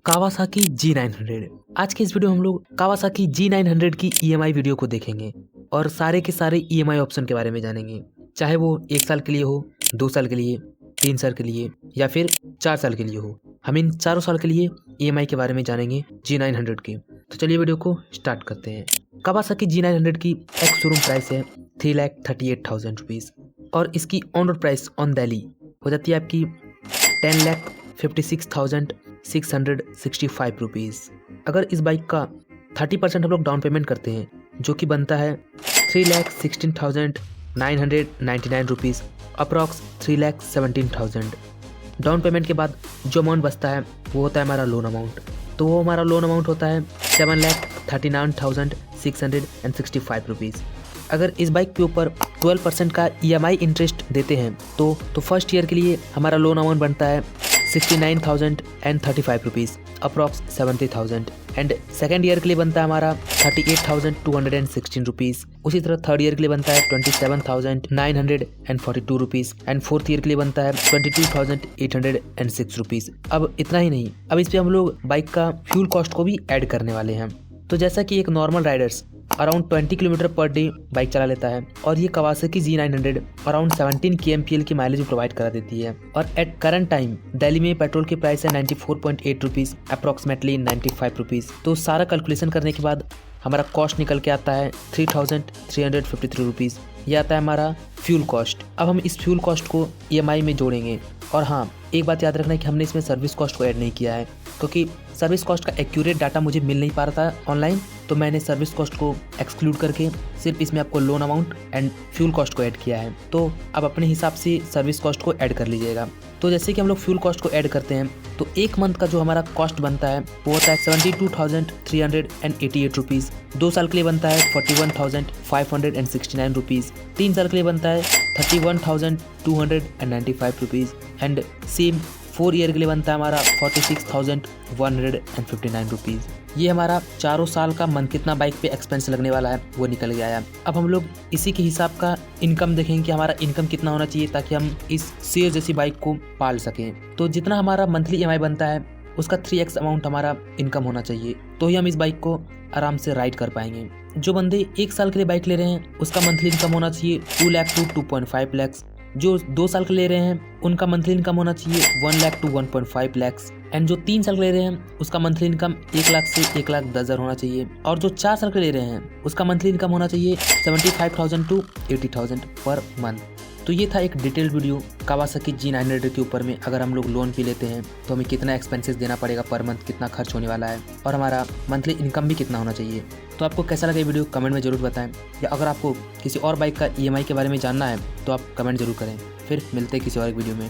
Kawasaki G900। आज के इस वीडियो में हम लोग कावासाकी G900 की EMI वीडियो को देखेंगे और सारे के सारे EMI ऑप्शन के बारे में जानेंगे, चाहे वो 1 साल के लिए हो, 2 साल के लिए, 3 साल के लिए या फिर 4 साल के लिए हो। हम इन चारों साल के लिए EMI के बारे में जानेंगे G900 की। तो चलिए वीडियो को स्टार्ट करते हैं। कावासाकी G900 की एक्स शोरूम प्राइस है 3,38,000 रुपीज़ और इसकी on road price on Delhi हो जाती है आपकी 10,56,665 रुपीज़। अगर इस बाइक का 30% हम लोग डाउन पेमेंट करते हैं, जो कि बनता है 3,16,999 रुपीज़, अप्रॉक्स 3,17,000। डाउन पेमेंट के बाद जो अमाउंट बचता है वो होता है हमारा लोन अमाउंट। तो वो हमारा लोन अमाउंट होता है 7,39,665 रुपीज़। अगर इस बाइक के ऊपर 12% का EMI इंटरेस्ट देते हैं तो फर्स्ट ईयर के लिए हमारा लोन अमाउंट बनता है 69,035 rupees, approx 70,000। And second year के लिए बनता है हमारा 38,216 रुपीज़। उसी तरह थर्ड ईयर के लिए बनता है 27,942 रुपीज़ एंड फोर्थ ईयर के लिए बनता है 22,806 रुपीज़। अब इतना ही नहीं, अब इस पर हम लोग बाइक का फ्यूल कॉस्ट को भी ऐड करने वाले हैं। तो जैसा कि एक normal Riders around 20 kilometre per day bike चला लेता है और ये कावासाकी G900 अराउंड 17 kmpl की माइलेज प्रोवाइड करा देती है। और एट करंट टाइम दिल्ली में पेट्रोल की प्राइस है 94.8 रुपीज़, अप्रॉक्सीमेटली 95 रुपीज़। तो सारा कैलकुलेशन करने के बाद हमारा कॉस्ट निकल के आता है 3,353 रुपीज़। ये आता है हमारा फ्यूल कॉस्ट। अब हम इस फ्यूल कॉस्ट को EMI में जोड़ेंगे। और हाँ, एक बात याद रखना है कि हमने इसमें सर्विस कॉस्ट को ऐड नहीं किया है, क्योंकि सर्विस कॉस्ट का एक्यूरेट डाटा मुझे मिल नहीं पा रहा था ऑनलाइन, तो मैंने सर्विस कॉस्ट को एक्सक्लूड करके सिर्फ इसमें आपको loan amount and fuel cost को ऐड किया है। तो अब अपने हिसाब से सर्विस कॉस्ट को ऐड कर लीजिएगा। तो जैसे कि हम लोग फ्यूल कॉस्ट को ऐड करते हैं तो एक मंथ का जो हमारा कॉस्ट बनता है वो होता है 72,388 रुपीज़। 2 साल के लिए बनता है 41,569 रुपीज़। 3 साल के लिए बनता है 31,295 रुपीज़ एंड सेम 4 ईयर के लिए बनता है हमारा 46,159 रुपीज़। ये हमारा चारों साल का मंथ कितना बाइक पे एक्सपेंस लगने वाला है वो निकल गया है। अब हम लोग इसी के हिसाब का इनकम देखेंगे कि हमारा इनकम कितना होना चाहिए ताकि हम इस शेयर जैसी बाइक को पाल सकें। तो जितना हमारा मंथली EMI बनता है उसका 3x अमाउंट हमारा इनकम होना चाहिए, तो ही हम इस बाइक को आराम से राइड कर पाएंगे। जो बंदे 1 साल के लिए बाइक ले रहे हैं उसका मंथली इनकम होना चाहिए 2 लाख टू 2.5 लाख। जो 2 साल के ले रहे हैं उनका मंथली इनकम होना चाहिए 1 लाख टू 1.5 लाख। एंड जो 3 साल के ले रहे हैं उसका मंथली इनकम 1 लाख से 1,10,000 होना चाहिए। और जो 4 साल के ले रहे हैं उसका मंथली इनकम होना चाहिए 75,000 टू 80,000 पर मंथ। तो ये था एक डिटेल्ड वीडियो कावासाकी G900 के ऊपर में। अगर हम लोग लोन भी लेते हैं तो हमें कितना एक्सपेंसेस देना पड़ेगा पर मंथ, कितना खर्च होने वाला है और हमारा मंथली इनकम भी कितना होना चाहिए। तो आपको कैसा लगा ये वीडियो कमेंट में ज़रूर बताएं, या अगर आपको किसी और बाइक का EMI के बारे में जानना है तो आप कमेंट ज़रूर करें। फिर मिलते हैं किसी और एक वीडियो में।